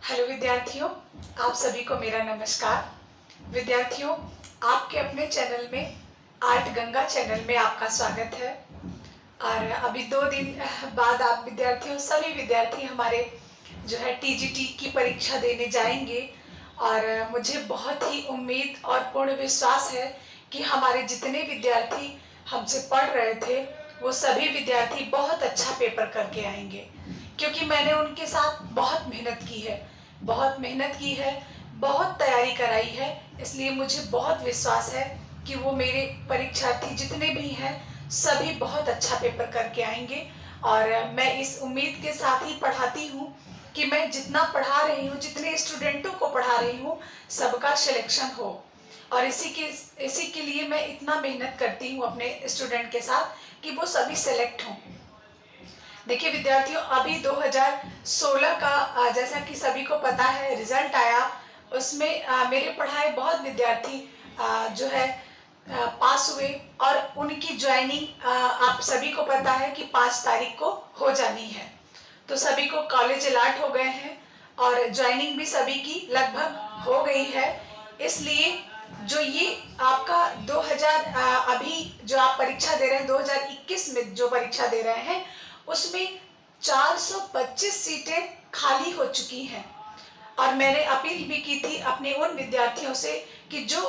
Hello विद्यार्थियों, आप सभी को मेरा नमस्कार। विद्यार्थियों, आपके अपने चैनल में आर्ट गंगा चैनल में आपका स्वागत है। और अभी 2 दिन बाद आप विद्यार्थियों सभी विद्यार्थी हमारे जो है टीजीटी की परीक्षा देने जाएंगे। और मुझे बहुत ही उम्मीद और पूर्ण विश्वास है कि हमारे जितने विद्यार्थी हमसे पढ़ रहे थे वो सभी विद्यार्थी बहुत अच्छा पेपर करके आएंगे, क्योंकि मैंने उनके साथ बहुत मेहनत की है, बहुत तैयारी कराई है। इसलिए मुझे बहुत विश्वास है कि वो मेरे परीक्षार्थी जितने भी हैं सभी बहुत अच्छा पेपर करके आएंगे। और मैं इस उम्मीद के साथ ही पढ़ाती हूँ कि मैं जितना पढ़ा रही हूँ, जितने स्टूडेंटों को पढ़ा रही हूँ, सबका सिलेक्शन हो। और इसी के लिए मैं इतना मेहनत करती हूँ अपने स्टूडेंट के साथ कि वो सभी सेलेक्ट हों। देखिए विद्यार्थियों, अभी 2016 का जैसा कि सभी को पता है रिजल्ट आया। उसमें मेरे पढ़ाए बहुत विद्यार्थी जो है पास हुए और उनकी ज्वाइनिंग आप सभी को पता है कि 5 तारीख को हो जानी है। तो सभी को कॉलेज अलॉट हो गए हैं और ज्वाइनिंग भी सभी की लगभग हो गई है। इसलिए जो ये आपका 2000 अभी जो आप परीक्षा दे रहे हैं 2021 में जो परीक्षा दे रहे हैं उसमें 425 सीटें खाली हो चुकी हैं। और मैंने अपील भी की थी अपने उन विद्यार्थियों से कि जो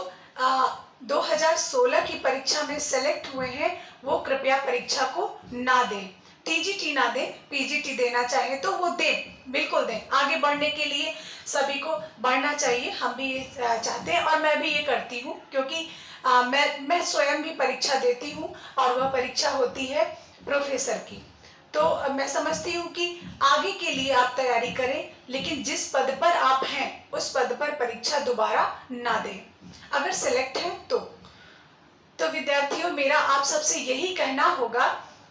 2016 की परीक्षा में सेलेक्ट हुए हैं वो कृपया परीक्षा को ना दें, टीजीटी ना दें, पीजीटी देना चाहे तो वो दें, बिल्कुल दें। आगे बढ़ने के लिए सभी को बढ़ना चाहिए, हम भी ये चाहते हैं और मैं भी ये करती हूँ, क्योंकि मैं स्वयं भी परीक्षा देती हूँ और वह परीक्षा होती है प्रोफेसर की। तो मैं समझती हूँ कि आगे के लिए आप तैयारी करें, लेकिन जिस पद पर आप हैं उस पद पर परीक्षा दोबारा ना दें अगर सेलेक्ट है तो विद्यार्थियों, मेरा आप सबसे यही कहना होगा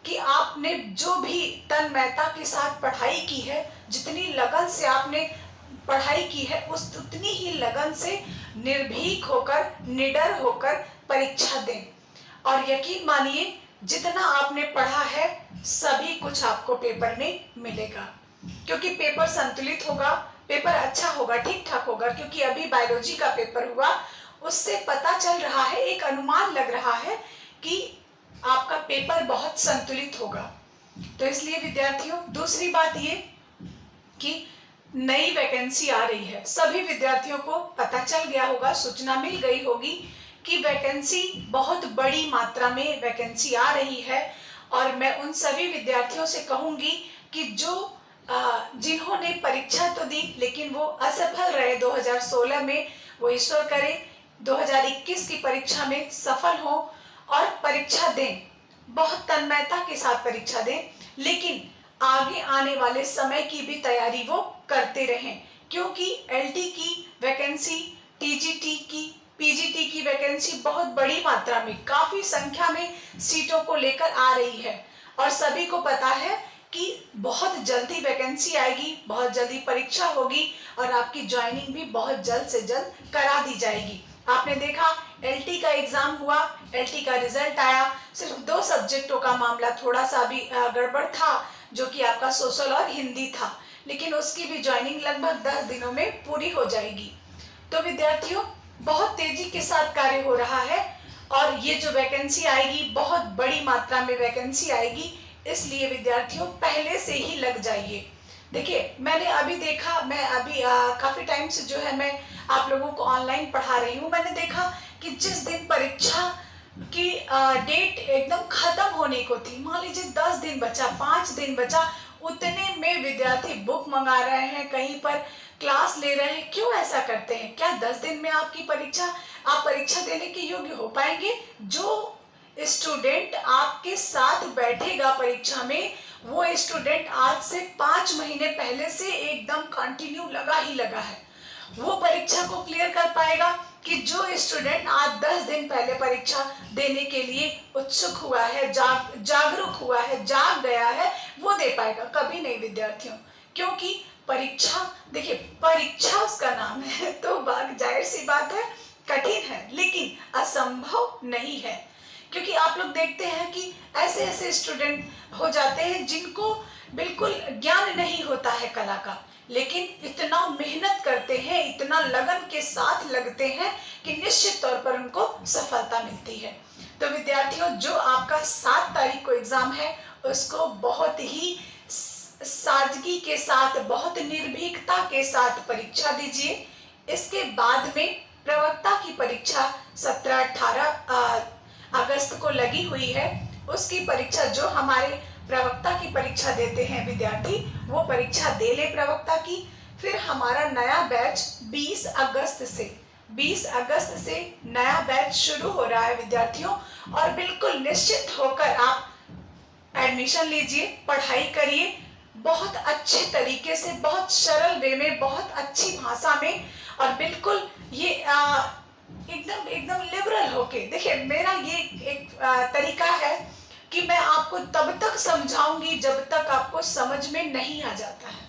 कि आपने जो भी तन्मयता के साथ पढ़ाई की है, जितनी लगन से आपने पढ़ाई की है, उतनी ही लगन से निर्भीक होकर, निडर होकर परीक्षा दें। और यकीन मानिए, जितना आपने पढ़ा है सभी कुछ आपको पेपर में मिलेगा, क्योंकि पेपर संतुलित होगा, पेपर अच्छा होगा, ठीक ठाक होगा। क्योंकि अभी बायोलॉजी का पेपर हुआ, उससे पता चल रहा है, एक अनुमान लग रहा है कि आपका पेपर बहुत संतुलित होगा। तो इसलिए विद्यार्थियों, दूसरी बात ये कि नई वैकेंसी आ रही है, सभी विद्यार्थियों को पता चल गया होगा, सूचना मिल गई होगी कि वैकेंसी बहुत बड़ी मात्रा में वैकेंसी आ रही है। और मैं उन सभी विद्यार्थियों से कहूंगी कि जो जिन्होंने परीक्षा तो दी लेकिन वो असफल रहे 2016 में, वो ईश्वर करे 2021 की परीक्षा में सफल हो और परीक्षा दें, बहुत तन्मयता के साथ परीक्षा दें, लेकिन आगे आने वाले समय की भी तैयारी वो करते रहें। क्योंकि एलटी की वैकेंसी, टीजीटी की, पीजीटी की वैकेंसी बहुत बड़ी मात्रा में, काफी संख्या में सीटों को लेकर आ रही है। और सभी को पता है कि बहुत जल्दी वैकेंसी आएगी, बहुत जल्दी परीक्षा होगी और आपकी ज्वाइनिंग भी बहुत जल्द से जल्द करा दी जाएगी। आपने देखा एलटी का एग्जाम हुआ, एलटी का रिजल्ट आया, सिर्फ 2 सब्जेक्टों का मामला थोड़ा सा भी गड़बड़ था, जो कि आपका सोशल और हिंदी था, लेकिन उसकी भी ज्वाइनिंग लगभग 10 दिनों में पूरी हो जाएगी। तो विद्यार्थियों, बहुत तेजी के साथ कार्य हो रहा है और ये जो वैकेंसी आएगी बहुत बड़ी मात्रा में वैकेंसी आएगी, इसलिए विद्यार्थियों पहले से ही लग जाइए। देखिए, मैंने अभी देखा, मैं अभी काफी टाइम से जो है मैं आप लोगों को ऑनलाइन पढ़ा रही हूँ। मैंने देखा कि जिस दिन परीक्षा की डेट एकदम खत्म होने को थी, मान लीजिए 10 दिन बचा, 5 दिन बचा, उतने में विद्यार्थी बुक मंगा रहे हैं, कहीं पर क्लास ले रहे हैं। क्यों ऐसा करते हैं? क्या 10 दिन में आप परीक्षा देने के योग्य हो पाएंगे? जो स्टूडेंट आपके साथ बैठेगा परीक्षा में, वो स्टूडेंट आज से 5 महीने पहले से एकदम कंटिन्यू लगा ही लगा है, वो परीक्षा को क्लियर कर पाएगा कि जो स्टूडेंट आज 10 दिन पहले परीक्षा देने के लिए उत्सुक हुआ है, जागरूक हुआ है, जाग गया है, वो दे पाएगा? कभी नहीं विद्यार्थियों। क्योंकि परीक्षा, देखिए परीक्षा उसका नाम है, तो जाहिर सी बात है कठिन है, लेकिन असंभव नहीं है। क्योंकि आप लोग देखते हैं कि ऐसे ऐसे स्टूडेंट हो जाते हैं जिनको बिल्कुल ज्ञान नहीं होता है कला का, लेकिन इतना मेहनत करते हैं, इतना लगन के साथ लगते हैं कि निश्चित तौर पर उनको सफलता मिलती है। तो विद्यार्थियों, जो आपका 7 तारीख को एग्जाम है उसको बहुत ही सादगी के साथ, बहुत निर्भीकता के साथ परीक्षा दीजिए। इसके बाद में प्रवक्ता की परीक्षा 17-18 अगस्त को लगी हुई है। उसकी परीक्षा, जो हमारे प्रवक्ता की परीक्षा देते हैं विद्यार्थी, वो परीक्षा दे ले प्रवक्ता की। फिर हमारा नया बैच 20 अगस्त से नया बैच शुरू हो रहा है विद्यार्थियों, और बिल्कुल निश्चित होकर आप एडमिशन लीजिए, पढ़ाई करिए, बहुत अच्छे तरीके से, बहुत सरल वे में, बहुत अच्छी भाषा में, और बिल्कुल ये एकदम लिबरल होके। देखिए, मेरा ये एक तरीका है कि मैं आपको तब तक समझाऊंगी जब तक आपको समझ में नहीं आ जाता है,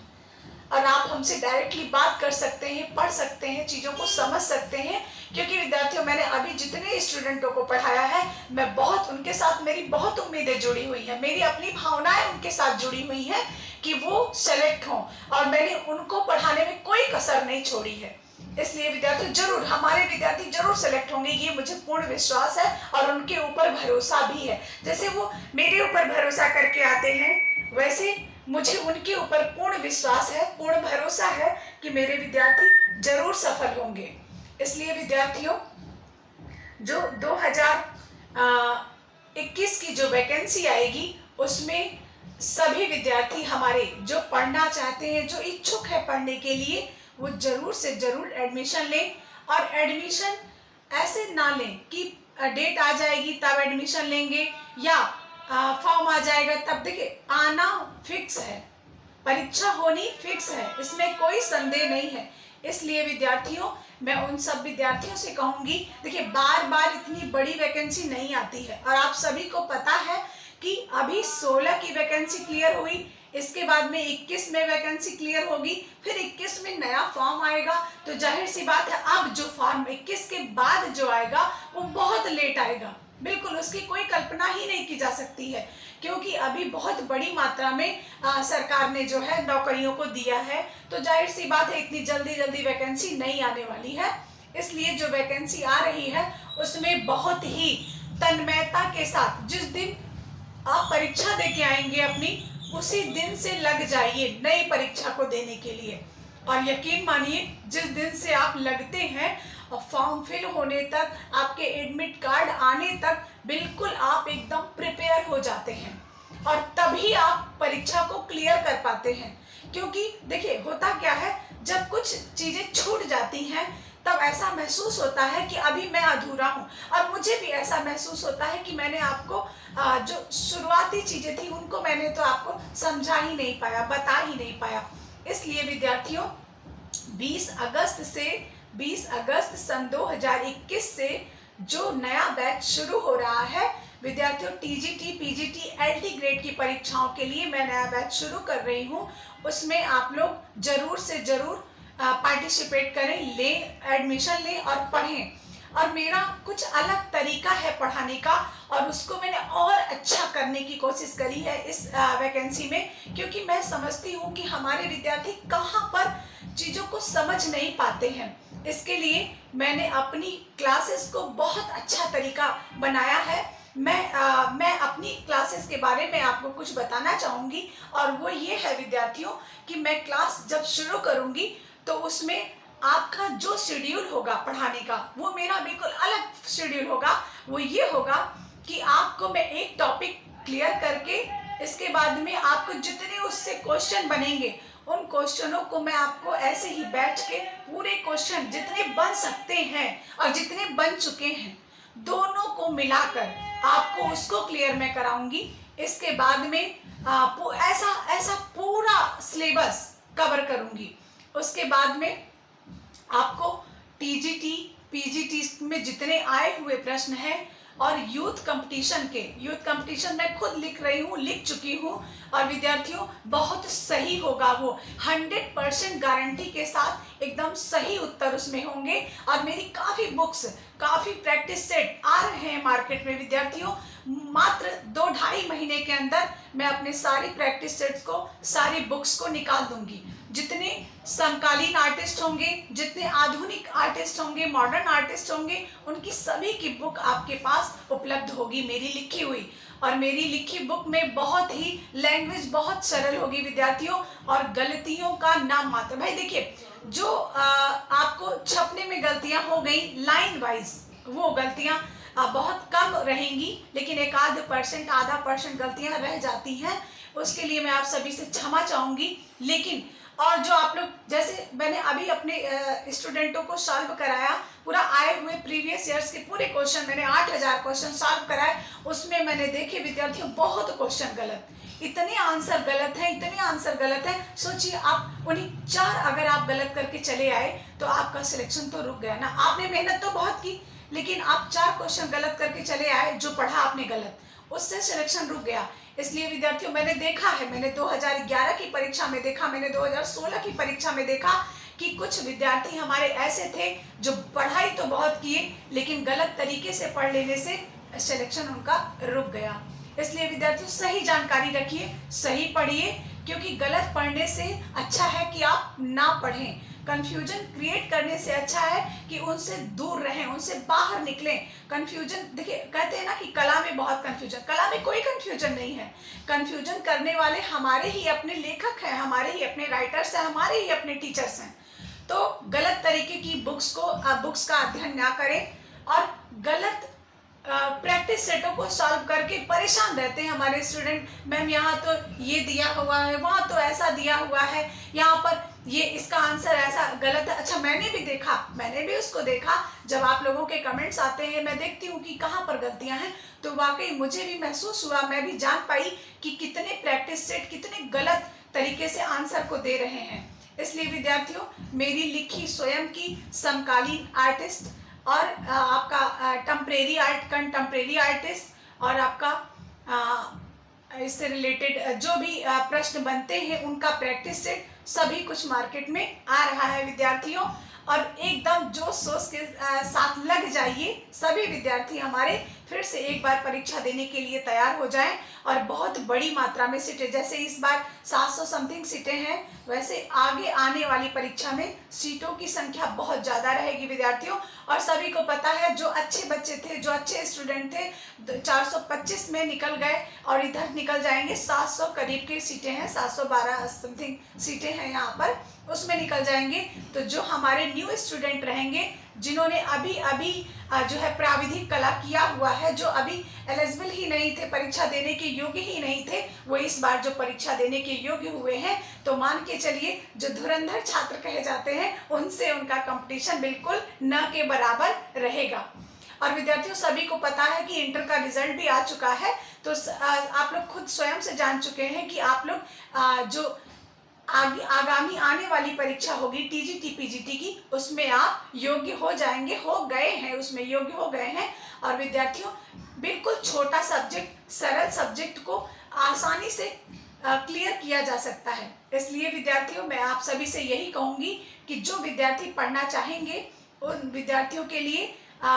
और आप हमसे डायरेक्टली बात कर सकते हैं, पढ़ सकते हैं, चीज़ों को समझ सकते हैं। क्योंकि विद्यार्थियों, मैंने अभी जितने स्टूडेंटों को पढ़ाया है, मैं बहुत उनके साथ, मेरी बहुत उम्मीदें जुड़ी हुई हैं, मेरी अपनी भावनाएं उनके साथ जुड़ी हुई हैं कि वो सेलेक्ट हों, और मैंने उनको पढ़ाने में कोई कसर नहीं छोड़ी है। इसलिए विद्यार्थी, जरूर हमारे विद्यार्थी जरूर सेलेक्ट होंगे, ये मुझे पूर्ण विश्वास है, और उनके ऊपर भरोसा भी है। जैसे वो मेरे ऊपर भरोसा करके आते हैं, वैसे मुझे उनके ऊपर पूर्ण विश्वास है, पूर्ण भरोसा है कि मेरे विद्यार्थी जरूर सफल होंगे। इसलिए विद्यार्थियों, जो 2021 की जो वैकेंसी आएगी, उसमें सभी विद्यार्थी हमारे जो पढ़ना चाहते हैं, जो इच्छुक है पढ़ने के लिए, वो जरूर से जरूर एडमिशन लें। और एडमिशन ऐसे ना लें कि डेट आ जाएगी तब एडमिशन लेंगे, या फॉर्म आ जाएगा तब। देखिए, आना फिक्स है, परीक्षा होनी फिक्स है, इसमें कोई संदेह नहीं है। इसलिए विद्यार्थियों, मैं उन सब विद्यार्थियों से कहूंगी, देखिए, बार बार इतनी बड़ी वैकेंसी नहीं आती है, और आप सभी को पता है कि अभी 16 की वैकेंसी क्लियर हुई, इसके बाद में 21 में वैकेंसी क्लियर होगी, फिर 21 में नया फॉर्म आएगा। तो जाहिर सी बात है, अब जो फॉर्म 21 के बाद जो आएगा वो बहुत लेट आएगा, बिल्कुल उसकी कोई कल्पना ही नहीं की जा सकती है, क्योंकि अभी बहुत बड़ी मात्रा में सरकार ने जो है नौकरियों को दिया है। तो जाहिर सी बात है, इतनी जल्दी वैकेंसी नहीं आने वाली है। इसलिए जो वैकेंसी आ रही है उसमें बहुत ही तन्मयता के साथ, जिस दिन आप परीक्षा दे के आएंगे अपनी, उसी दिन से लग जाइए नई परीक्षा को देने के लिए। और यकीन मानिए, जिस दिन से आप लगते हैं और फॉर्म फिल होने तक, आपके एडमिट कार्ड आने तक, बिल्कुल आप एकदम प्रिपेयर हो जाते हैं, और तभी आप परीक्षा को क्लियर कर पाते हैं। क्योंकि देखिए, होता क्या है, जब कुछ चीज़ें छूट जाती हैं तब ऐसा महसूस होता है कि अभी मैं अधूरा हूँ, और मुझे भी ऐसा महसूस होता है कि मैंने आपको जो शुरुआती चीज़ें थी उनको मैंने तो आपको समझा ही नहीं पाया, बता ही नहीं पाया। इसलिए विद्यार्थियों, 20 अगस्त सन 2021 से जो नया बैच शुरू हो रहा है विद्यार्थियों, टीजीटी, पीजीटी, एलटी ग्रेड की परीक्षाओं के लिए मैं नया बैच शुरू कर रही हूँ। उसमें आप लोग जरूर से जरूर पार्टिसिपेट करें, लें, एडमिशन लें और पढ़ें। और मेरा कुछ अलग तरीका है पढ़ाने का, और उसको मैंने और अच्छा करने की कोशिश करी है इस वैकेंसी में, क्योंकि मैं समझती हूँ कि हमारे विद्यार्थी कहाँ पर चीज़ों को समझ नहीं पाते हैं। इसके लिए मैंने अपनी क्लासेस को बहुत अच्छा तरीका बनाया है। मैं अपनी क्लासेस के बारे में आपको कुछ बताना चाहूँगी, और वो ये है विद्यार्थियों कि मैं क्लास जब शुरू करूँगी तो उसमें आपका जो शेड्यूल होगा पढ़ाने का, वो मेरा बिल्कुल अलग शेड्यूल होगा। वो ये होगा कि आपको मैं एक टॉपिक क्लियर करके, इसके बाद में आपको जितने उससे क्वेश्चन बनेंगे, उन क्वेश्चनों को मैं आपको ऐसे ही बैठ के पूरे क्वेश्चन जितने बन सकते हैं और जितने बन चुके हैं, दोनों को मिलाकर आपको उसको क्लियर मैं कराऊंगी। इसके बाद में ऐसा पूरा सिलेबस कवर करूंगी। उसके बाद में आपको टीजीटी, पीजीटी में जितने आए हुए प्रश्न हैं, और यूथ कंपटीशन मैं खुद लिख चुकी हूँ, और विद्यार्थियों बहुत सही होगा वो, 100% गारंटी के साथ एकदम सही उत्तर उसमें होंगे। और मेरी काफ़ी बुक्स काफ़ी प्रैक्टिस सेट आ रहे हैं मार्केट में विद्यार्थियों। मात्र 2-2.5 महीने के अंदर मैं अपने सारी प्रैक्टिस सेट्स को, सारी बुक्स को निकाल दूंगी। जितने समकालीन आर्टिस्ट होंगे, जितने आधुनिक आर्टिस्ट होंगे, मॉडर्न आर्टिस्ट होंगे, उनकी सभी की बुक आपके पास उपलब्ध होगी मेरी लिखी हुई। और मेरी लिखी बुक में बहुत ही लैंग्वेज बहुत सरल होगी विद्यार्थियों, और गलतियों का नाम मात्र। भाई देखिए, जो आपको छपने में गलतियां हो गई लाइन वाइज, वो गलतियां बहुत कम रहेंगी, लेकिन 1-आध%, आधा % गलतियां रह जाती हैं, उसके लिए मैं आप सभी से क्षमा चाहूंगी। लेकिन और जो आप लोग, जैसे मैंने अभी अपने स्टूडेंटों को सॉल्व कराया, पूरा आए हुए प्रीवियस ईयर्स के पूरे क्वेश्चन, मैंने 8000 क्वेश्चन सॉल्व कराए, उसमें मैंने देखे विद्यार्थियों बहुत क्वेश्चन गलत, इतने आंसर गलत हैं, इतने आंसर गलत हैं। सोचिए आप उन्हीं 4 अगर आप गलत करके चले आए तो आपका सिलेक्शन तो रुक गया ना। आपने मेहनत तो बहुत की, लेकिन आप 4 क्वेश्चन गलत करके चले आए, जो पढ़ा आपने गलत, उससे सिलेक्शन रुक गया। इसलिए विद्यार्थियों, मैंने देखा है, मैंने 2011 की परीक्षा में देखा, मैंने 2016 की परीक्षा में देखा कि कुछ विद्यार्थी हमारे ऐसे थे जो पढ़ाई तो बहुत किए, लेकिन गलत तरीके से पढ़ लेने से सिलेक्शन उनका रुक गया। इसलिए विद्यार्थियों, सही जानकारी रखिए, सही पढ़िए, क्योंकि गलत पढ़ने से अच्छा है कि आप ना पढ़ें। कंफ्यूजन क्रिएट करने से अच्छा है कि उनसे दूर रहें, उनसे बाहर निकलें। कंफ्यूजन, देखिए कहते हैं ना कि कला में बहुत कंफ्यूजन, कला में कोई कंफ्यूजन नहीं है। कंफ्यूजन करने वाले हमारे ही अपने लेखक हैं, हमारे ही अपने राइटर्स हैं, हमारे ही अपने टीचर्स हैं। तो गलत तरीके की बुक्स का अध्ययन ना करें, और गलत प्रैक्टिस सेटों को सॉल्व करके परेशान रहते हैं हमारे स्टूडेंट। मैम यहाँ तो ये दिया हुआ है, वहाँ तो ऐसा दिया हुआ है, यहाँ पर ये इसका आंसर ऐसा गलत है। अच्छा, मैंने भी उसको देखा। जब आप लोगों के कमेंट्स आते हैं, मैं देखती हूँ कि कहाँ पर गलतियाँ हैं, तो वाकई मुझे भी महसूस हुआ, मैं भी जान पाई कि कितने प्रैक्टिस सेट कितने गलत तरीके से आंसर को दे रहे हैं। इसलिए विद्यार्थियों, मेरी लिखी स्वयं की समकालीन आर्टिस्ट और आपका कंटेम्प्रेरी आर्टिस्ट और आपका इससे रिलेटेड जो भी प्रश्न बनते हैं, उनका प्रैक्टिस सेट सभी कुछ मार्केट में आ रहा है विद्यार्थियों। और एकदम जोश शोश के साथ लग जाइए, सभी विद्यार्थी हमारे फिर से एक बार परीक्षा देने के लिए तैयार हो जाएं। और बहुत बड़ी मात्रा में सीटें, जैसे इस बार 700 समथिंग सीटें हैं, वैसे आगे आने वाली परीक्षा में सीटों की संख्या बहुत ज़्यादा रहेगी विद्यार्थियों। और सभी को पता है, जो अच्छे बच्चे थे, जो अच्छे स्टूडेंट थे, 425 में निकल गए, और इधर निकल जाएंगे 700 करीब की सीटें हैं, 712 समथिंग सीटें हैं यहाँ पर, उसमें निकल जाएंगे। तो जो हमारे न्यू स्टूडेंट रहेंगे, जिन्होंने अभी जो है प्राविधिक कला किया हुआ है, जो अभी एलिजिबल ही नहीं थे, परीक्षा देने के योग्य ही नहीं थे, वो इस बार जो परीक्षा देने के योग्य हुए हैं, तो मान के चलिए जो धुरंधर छात्र कहे जाते हैं, उनसे उनका कंपटीशन बिल्कुल न के बराबर रहेगा। और विद्यार्थियों, सभी को पता है कि इंटर का रिजल्ट भी आ चुका है, तो आप लोग खुद स्वयं से जान चुके हैं कि आप लोग जो आगामी आने वाली परीक्षा होगी टीजीटी पीजीटी की, उसमें आप योग्य हो जाएंगे, हो गए हैं, उसमें योग्य हो गए हैं। और विद्यार्थियों, बिल्कुल छोटा सब्जेक्ट, सरल सब्जेक्ट को आसानी से क्लियर किया जा सकता है। इसलिए विद्यार्थियों, मैं आप सभी से यही कहूँगी कि जो विद्यार्थी पढ़ना चाहेंगे, उन विद्यार्थियों के लिए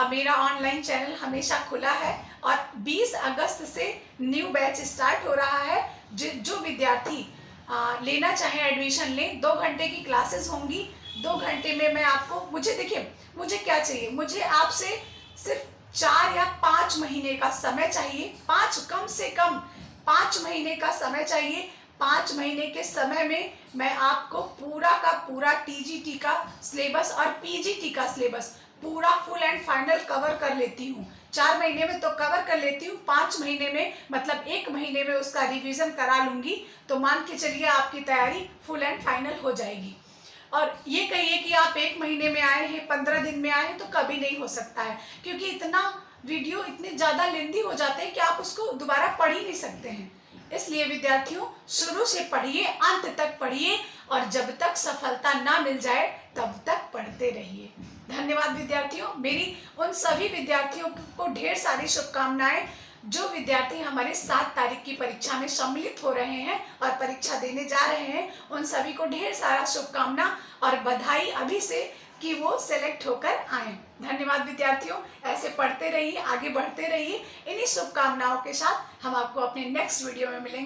मेरा ऑनलाइन चैनल हमेशा खुला है। और 20 अगस्त से न्यू बैच स्टार्ट हो रहा है। जो विद्यार्थी लेना चाहे एडमिशन लें, 2 घंटे की क्लासेस होंगी। 2 घंटे में मैं आपको, मुझे क्या चाहिए, मुझे आपसे सिर्फ 4 या 5 महीने का समय चाहिए, कम से कम 5 महीने का समय चाहिए। 5 महीने के समय में मैं आपको पूरा का पूरा टीजीटी का सिलेबस और पीजीटी का सिलेबस पूरा फुल एंड फाइनल कवर कर लेती हूँ। 4 महीने में तो कवर कर लेती हूँ, 5 महीने में मतलब 1 महीने में उसका रिवीजन करा लूँगी, तो मान के चलिए आपकी तैयारी फुल एंड फाइनल हो जाएगी। और ये कहिए कि आप 1 महीने में आए हैं, 15 दिन में आए हैं, तो कभी नहीं हो सकता है, क्योंकि इतना वीडियो इतने ज़्यादा लेंदी हो जाते हैं कि आप उसको दोबारा पढ़ ही नहीं सकते हैं। इसलिए विद्यार्थियों, शुरू से पढ़िए, अंत तक पढ़िए, और जब तक सफलता ना मिल जाए तब तक पढ़ते रहिए। धन्यवाद विद्यार्थियों। मेरी उन सभी विद्यार्थियों को ढेर सारी शुभकामनाएं जो विद्यार्थी हमारे 7 तारीख की परीक्षा में सम्मिलित हो रहे हैं और परीक्षा देने जा रहे हैं। उन सभी को ढेर सारा शुभकामना और बधाई अभी से, कि वो सेलेक्ट होकर आए। धन्यवाद विद्यार्थियों, ऐसे पढ़ते रहिए, आगे बढ़ते रहिए। इन्हीं शुभकामनाओं के साथ हम आपको अपने नेक्स्ट वीडियो में मिलेंगे।